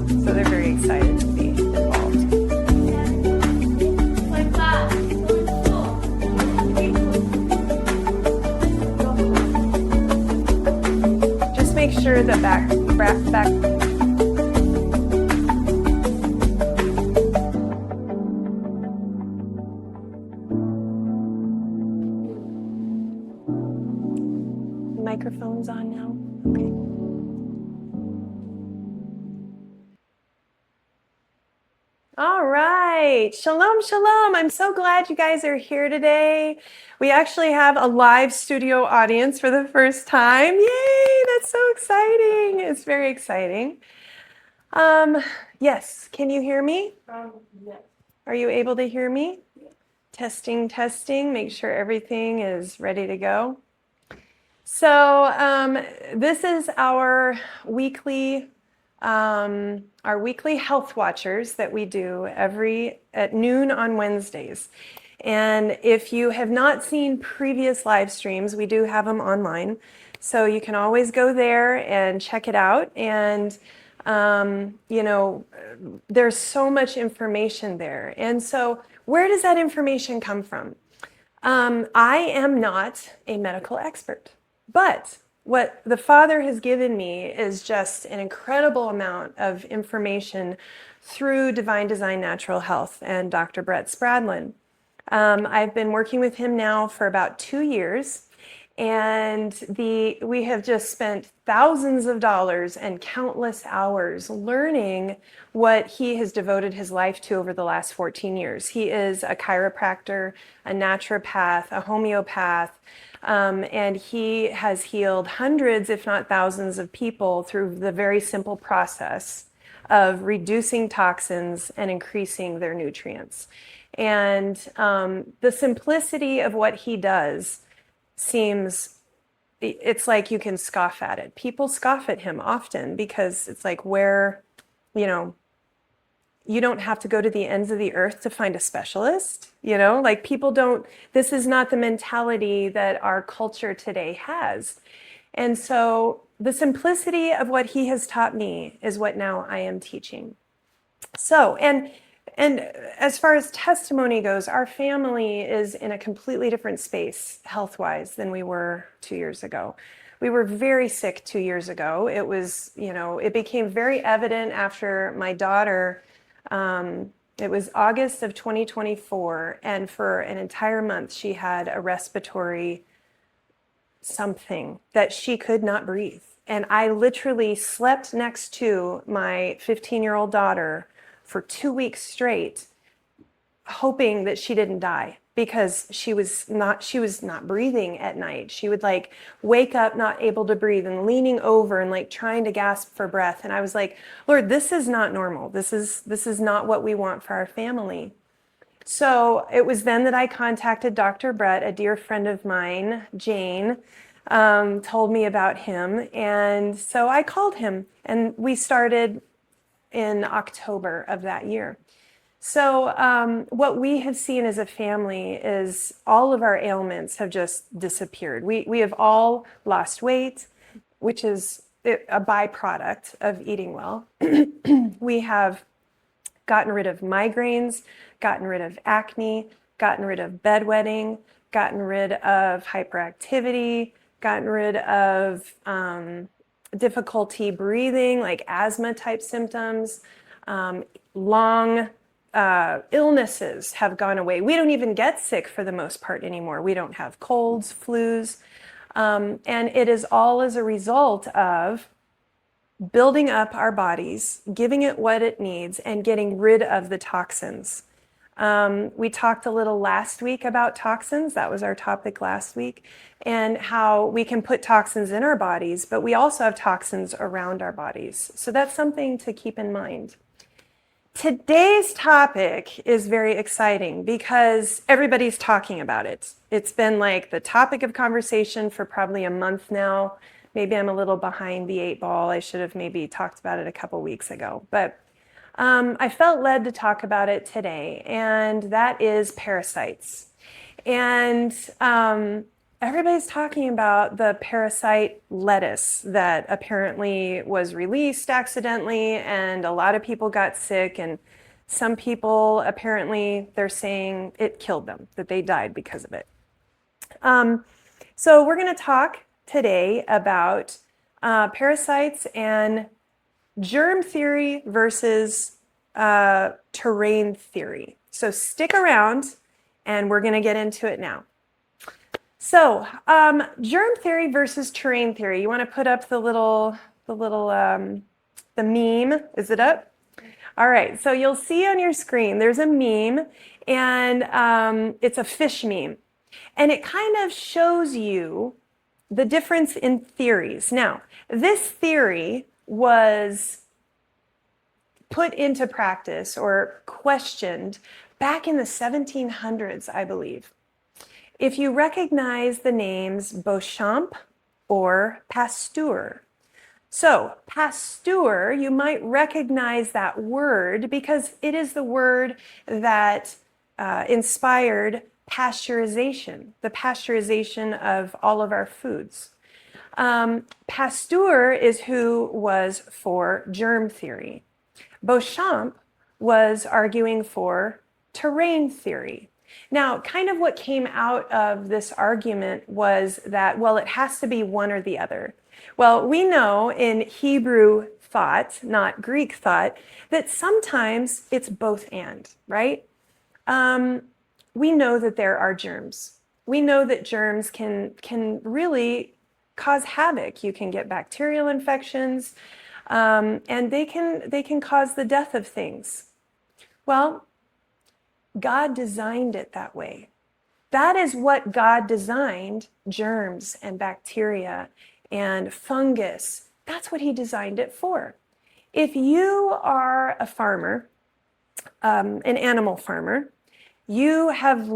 So they're very excited to be involved. Just make sure the back microphone's on now. Okay. All right. Shalom, shalom. I'm so glad you guys are here today. We actually have a live studio audience for the first time. Yay, that's so exciting. It's very exciting. Yes, can you hear me? Yes. Are you able to hear me? Testing, testing, make sure everything is ready to go. So this is our weekly Health Watchers that we do at noon on Wednesdays. And if you have not seen previous live streams, we do have them online. So you can always go there and check it out. And, there's so much information there. And so where does that information come from? I am not a medical expert, but what the Father has given me is just an incredible amount of information through Divine Design Natural Health and Dr. Brett Spradlin. I've been working with him now for about 2 years, and we have just spent thousands of dollars and countless hours learning what he has devoted his life to over the last 14 years. He is a chiropractor, a naturopath, a homeopath, and he has healed hundreds, if not thousands, of people through the very simple process of reducing toxins and increasing their nutrients. And the simplicity of what he does it's like you can scoff at it. People scoff at him often because it's like you don't have to go to the ends of the earth to find a specialist, like this is not the mentality that our culture today has. And so the simplicity of what he has taught me is what now I am teaching. So, and as far as testimony goes, our family is in a completely different space health-wise than we were 2 years ago. We were very sick 2 years ago. It was, it became very evident after my daughter, it was August of 2024, and for an entire month she had a respiratory something that she could not breathe. And I literally slept next to my 15-year-old daughter for 2 weeks straight, hoping that she didn't die because she was not breathing at night. She would wake up not able to breathe and leaning over and trying to gasp for breath. And I was like, Lord, this is not normal. This is not what we want for our family. So it was then that I contacted Dr. Brett, a dear friend of mine, Jane, told me about him. And so I called him and we started in October of that year. So what we have seen as a family is all of our ailments have just disappeared. We have all lost weight, which is a byproduct of eating well. We have gotten rid of migraines, gotten rid of acne, gotten rid of bedwetting, gotten rid of hyperactivity, gotten rid of difficulty breathing, like asthma type symptoms. Long illnesses have gone away. We don't even get sick for the most part anymore. We don't have colds, flus. And it is all as a result of building up our bodies, giving it what it needs, and getting rid of the toxins. We talked a little last week about toxins. That was our topic last week, and how we can put toxins in our bodies, but we also have toxins around our bodies. So that's something to keep in mind. Today's topic is very exciting because everybody's talking about it. It's been like the topic of conversation for probably a month now. Maybe I'm a little behind the 8 ball. I should have maybe talked about it a couple weeks ago, but I felt led to talk about it today, and that is parasites. And everybody's talking about the parasite lettuce that apparently was released accidentally, and a lot of people got sick, and some people apparently they're saying it killed them, that they died because of it. So we're going to talk today about parasites and germ theory versus terrain theory. So stick around, and we're going to get into it now. So germ theory versus terrain theory. You want to put up the meme. Is it up? All right. So you'll see on your screen there's a meme, and it's a fish meme, and it kind of shows you the difference in theories. Now, this theory was put into practice or questioned back in the 1700s, I believe. If you recognize the names Beauchamp or Pasteur. So, Pasteur, you might recognize that word because it is the word that inspired pasteurization, the pasteurization of all of our foods. Pasteur is who was for germ theory. Beauchamp was arguing for terrain theory. Now, kind of what came out of this argument was that, well, it has to be one or the other. Well, we know in Hebrew thought, not Greek thought, that sometimes it's both and, right? We know that there are germs. We know that germs can really cause havoc. You can get bacterial infections, and they can cause the death of things. Well, God designed it that way. That is what God designed germs and bacteria and fungus. That's what he designed it for. If you are a farmer, an animal farmer, you have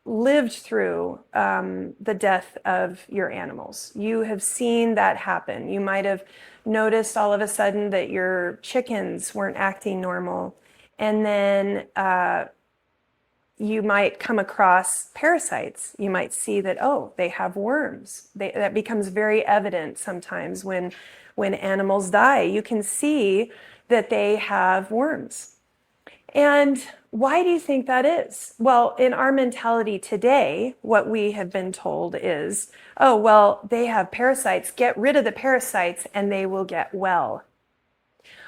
lived through the death of your animals. You have seen that happen. You might have noticed all of a sudden that your chickens weren't acting normal, and then you might come across parasites. You might see that, oh, they have worms. That becomes very evident sometimes when animals die. You can see that they have worms. And why do you think that is? Well, in our mentality today, what we have been told is, oh, well, they have parasites. Get rid of the parasites and they will get well.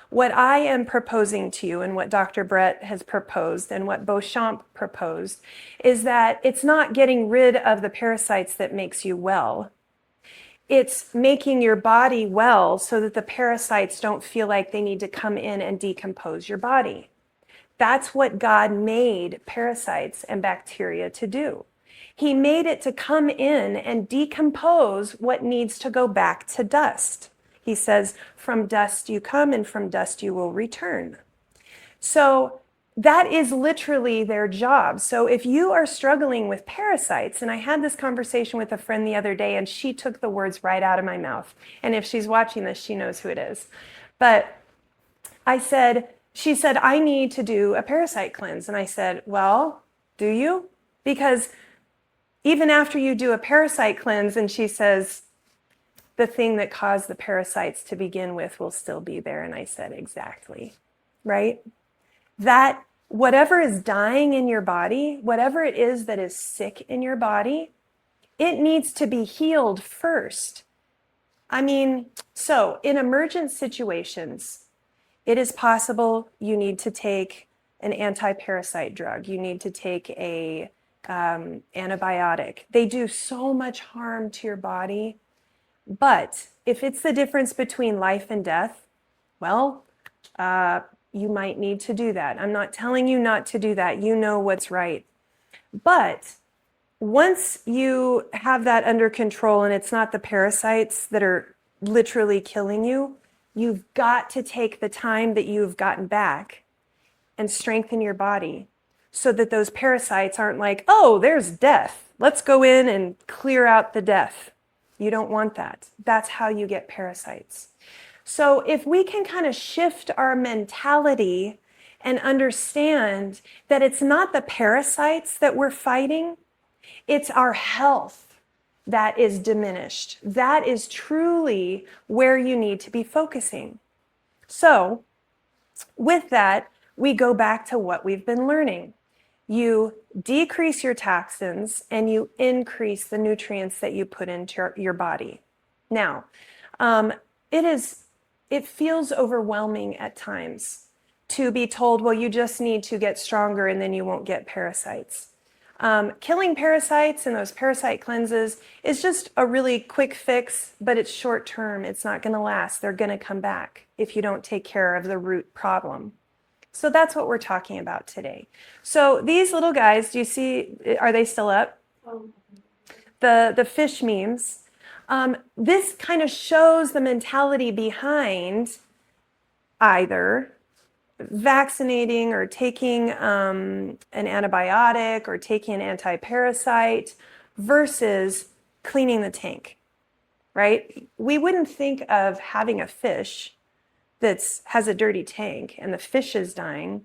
What I am proposing to you, and what Dr. Brett has proposed, and what Beauchamp proposed, is that it's not getting rid of the parasites that makes you well. It's making your body well so that the parasites don't feel like they need to come in and decompose your body. That's what God made parasites and bacteria to do. He made it to come in and decompose what needs to go back to dust. He says, from dust you come and from dust you will return. So that is literally their job. So if you are struggling with parasites, and I had this conversation with a friend the other day, and she took the words right out of my mouth. And if she's watching this, she knows who it is. But she said, I need to do a parasite cleanse. And I said, well, do you? Because even after you do a parasite cleanse, and she says, the thing that caused the parasites to begin with will still be there. And I said, exactly, right? That whatever is dying in your body, whatever it is that is sick in your body, it needs to be healed first. I mean, so in emergent situations, it is possible you need to take an anti-parasite drug. You need to take a antibiotic. They do so much harm to your body. But if it's the difference between life and death, well, you might need to do that. I'm not telling you not to do that. You know what's right. But once you have that under control and it's not the parasites that are literally killing you, you've got to take the time that you've gotten back and strengthen your body so that those parasites aren't like, oh, there's death. Let's go in and clear out the death. You don't want that. That's how you get parasites. So if we can kind of shift our mentality and understand that it's not the parasites that we're fighting, it's our health. that is diminished. That is truly where you need to be focusing. So with that, we go back to what we've been learning. You decrease your toxins and you increase the nutrients that you put into your body. Now, it feels overwhelming at times to be told, well, you just need to get stronger and then you won't get parasites. Killing parasites and those parasite cleanses is just a really quick fix, but it's short term. It's not going to last. They're going to come back if you don't take care of the root problem. So that's what we're talking about today. So these little guys, do you see, are they still up? The fish memes. This kind of shows the mentality behind either vaccinating or taking an antibiotic or taking an anti-parasite versus cleaning the tank, right? We wouldn't think of having a fish that has a dirty tank and the fish is dying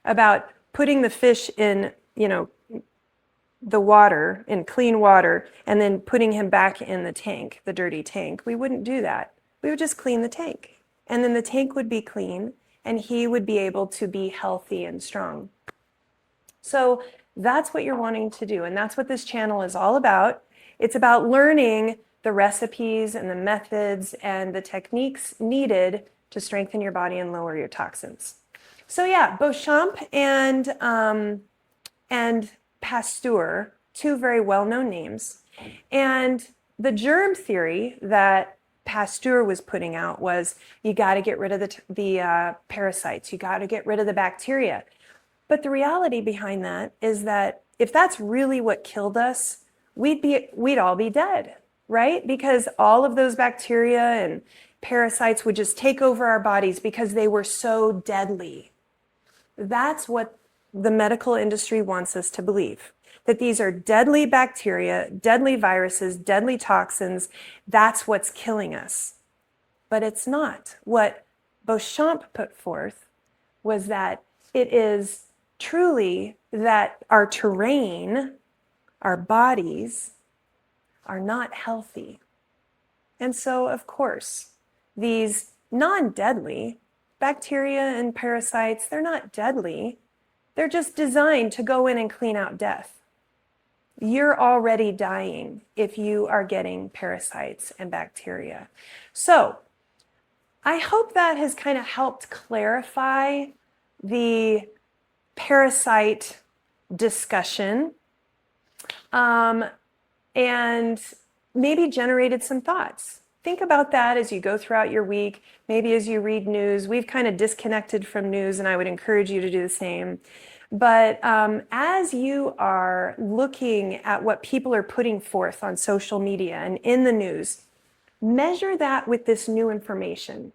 about putting the fish in, the water, in clean water, and then putting him back in the tank, the dirty tank. We wouldn't do that. We would just clean the tank. And then the tank would be clean and he would be able to be healthy and strong. So that's what you're wanting to do. And that's what this channel is all about. It's about learning the recipes and the methods and the techniques needed to strengthen your body and lower your toxins. So yeah, Beauchamp and Pasteur, two very well-known names. And the germ theory that Pasteur was putting out was you got to get rid of the parasites, you got to get rid of the bacteria. But the reality behind that is that if that's really what killed us, we'd all be dead, right? Because all of those bacteria and parasites would just take over our bodies because they were so deadly. That's what the medical industry wants us to believe, that these are deadly bacteria, deadly viruses, deadly toxins. That's what's killing us. But it's not. What Beauchamp put forth was that it is truly that our terrain, our bodies, are not healthy. And so, of course, these non-deadly bacteria and parasites, they're not deadly. They're just designed to go in and clean out death. You're already dying if you are getting parasites and bacteria. So I hope that has kind of helped clarify the parasite discussion and maybe generated some thoughts. Think about that as you go throughout your week, maybe as you read news. We've kind of disconnected from news, and I would encourage you to do the same. But as you are looking at what people are putting forth on social media and in the news, measure that with this new information.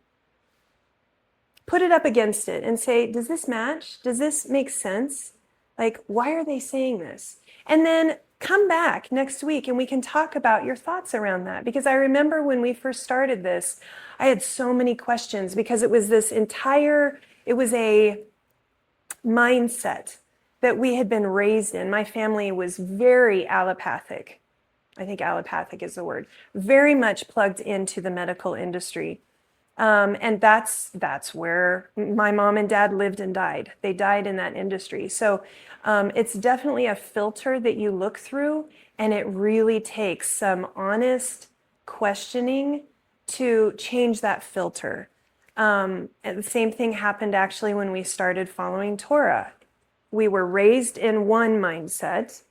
Put it up against it and say, does this match? Does this make sense? Like, why are they saying this? And then come back next week and we can talk about your thoughts around that. Because I remember when we first started this, I had so many questions because it was it was a mindset that we had been raised in. My family was very allopathic. I think allopathic is the word. Very much plugged into the medical industry. And that's where my mom and dad lived and died. They died in that industry. So it's definitely a filter that you look through, and it really takes some honest questioning to change that filter. And the same thing happened actually when we started following Torah. We were raised in one mindset,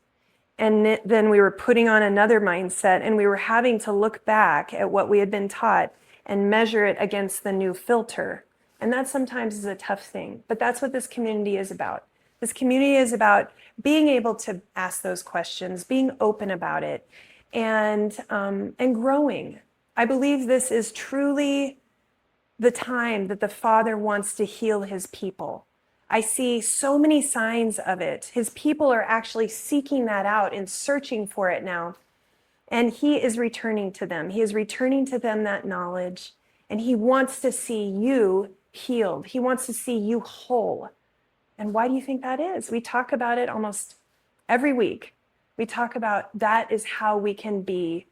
and then we were putting on another mindset, and we were having to look back at what we had been taught and measure it against the new filter. And that sometimes is a tough thing, but that's what this community is about. This community is about being able to ask those questions, being open about it, and growing. I believe this is truly the time that the Father wants to heal his people. I see so many signs of it. His people are actually seeking that out and searching for it now. And he is returning to them. He is returning to them that knowledge. And he wants to see you healed. He wants to see you whole. And why do you think that is? We talk about it almost every week. We talk about that is how we can be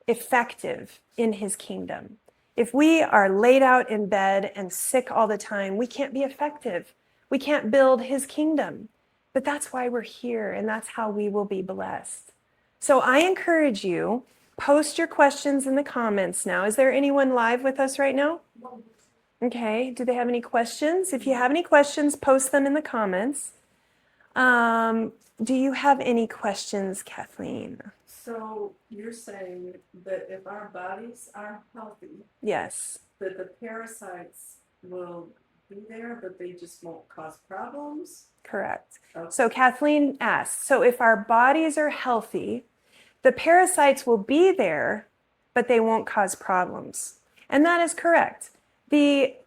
effective in his kingdom. If we are laid out in bed and sick all the time, we can't be effective. We can't build his kingdom. But that's why we're here, and that's how we will be blessed. So I encourage you, post your questions in the comments now. Is there anyone live with us right now? Okay, do they have any questions? If you have any questions, post them in the comments. Do you have any questions, Kathleen? So you're saying that if our bodies are healthy, Yes. that the parasites will be there, but they just won't cause problems? Correct. Okay. So Kathleen asked, so if our bodies are healthy, the parasites will be there, but they won't cause problems. And that is correct. The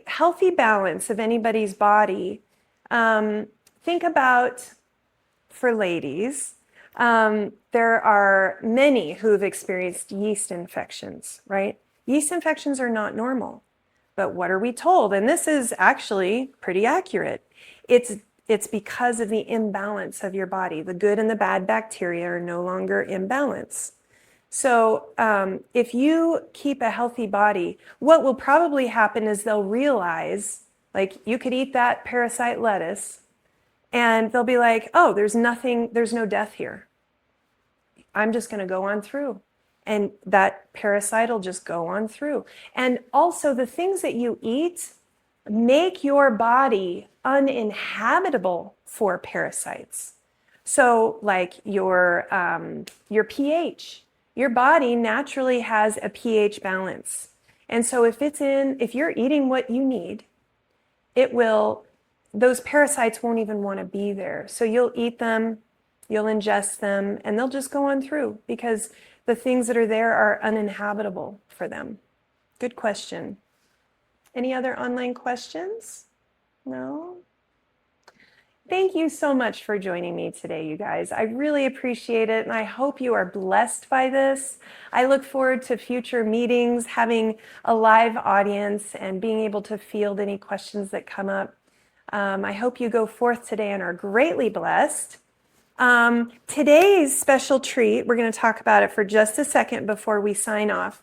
healthy balance of anybody's body, think about, for ladies, there are many who have experienced yeast infections, right? Yeast infections are not normal. But what are we told? And this is actually pretty accurate. It's because of the imbalance of your body. The good and the bad bacteria are no longer in balance. So if you keep a healthy body, what will probably happen is they'll realize, like, you could eat that parasite lettuce, and they'll be like, oh, there's no death here. I'm just going to go on through. And that parasite will just go on through. And also the things that you eat make your body uninhabitable for parasites. So like your pH, your body naturally has a pH balance. And so if you're eating what you need, those parasites won't even want to be there. So you'll eat them, you'll ingest them, and they'll just go on through because the things that are there are uninhabitable for them. Good question. Any other online questions? No? Thank you so much for joining me today, you guys. I really appreciate it, and I hope you are blessed by this. I look forward to future meetings, having a live audience, and being able to field any questions that come up. I hope you go forth today and are greatly blessed. Today's special treat, we're going to talk about it for just a second before we sign off,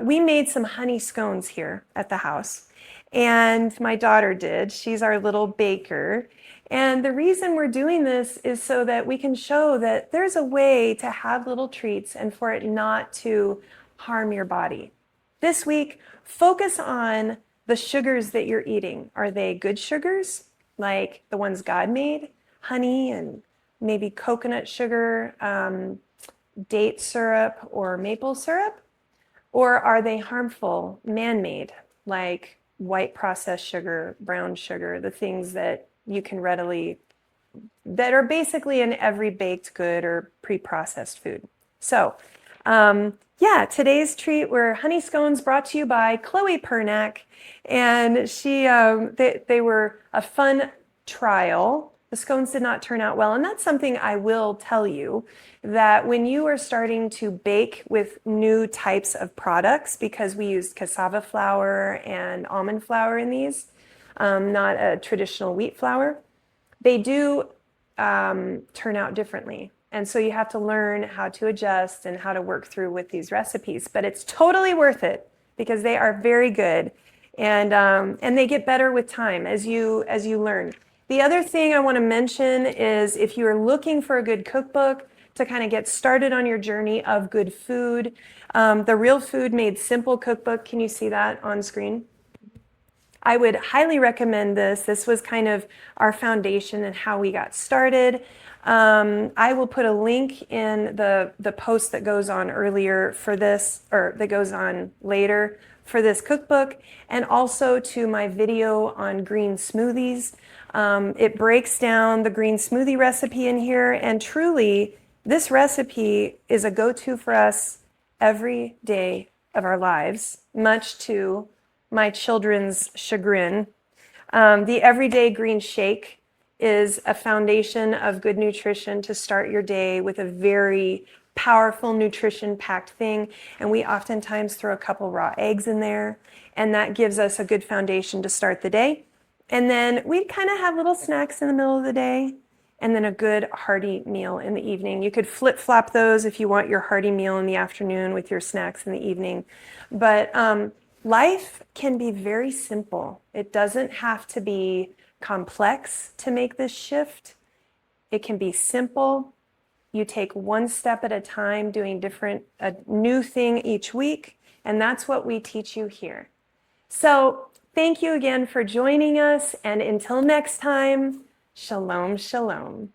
we made some honey scones here at the house. And my daughter did. She's our little baker. And the reason we're doing this is so that we can show that there's a way to have little treats and for it not to harm your body. This week, focus on the sugars that you're eating. Are they good sugars, like the ones God made? Honey and maybe coconut sugar, date syrup, or maple syrup? Or are they harmful, man-made, like white processed sugar, brown sugar, the things that you can that are basically in every baked good or pre-processed food? So, today's treat were honey scones brought to you by Chloe Pernack. And they were a fun trial. The scones did not turn out well. And that's something I will tell you, that when you are starting to bake with new types of products, because we used cassava flour and almond flour in these, not a traditional wheat flour, they do turn out differently. And so you have to learn how to adjust and how to work through with these recipes. But it's totally worth it because they are very good. And they get better with time as you learn. The other thing I want to mention is if you are looking for a good cookbook to kind of get started on your journey of good food, the Real Food Made Simple cookbook, can you see that on screen? I would highly recommend this. This was kind of our foundation and how we got started. I will put a link in the post that goes on earlier for this, or that goes on later for this cookbook, and also to my video on green smoothies. It breaks down the green smoothie recipe in here, and truly, this recipe is a go-to for us every day of our lives, much to my children's chagrin. The Everyday Green Shake is a foundation of good nutrition to start your day with a very powerful nutrition-packed thing. And we oftentimes throw a couple raw eggs in there, and that gives us a good foundation to start the day. And then we kind of have little snacks in the middle of the day. and then a good hearty meal in the evening. You could flip-flop those if you want your hearty meal in the afternoon with your snacks in the evening. But life can be very simple. It doesn't have to be complex to make this shift. It can be simple. You take one step at a time, doing a new thing each week, and that's what we teach you here. So thank you again for joining us, and until next time, shalom, shalom.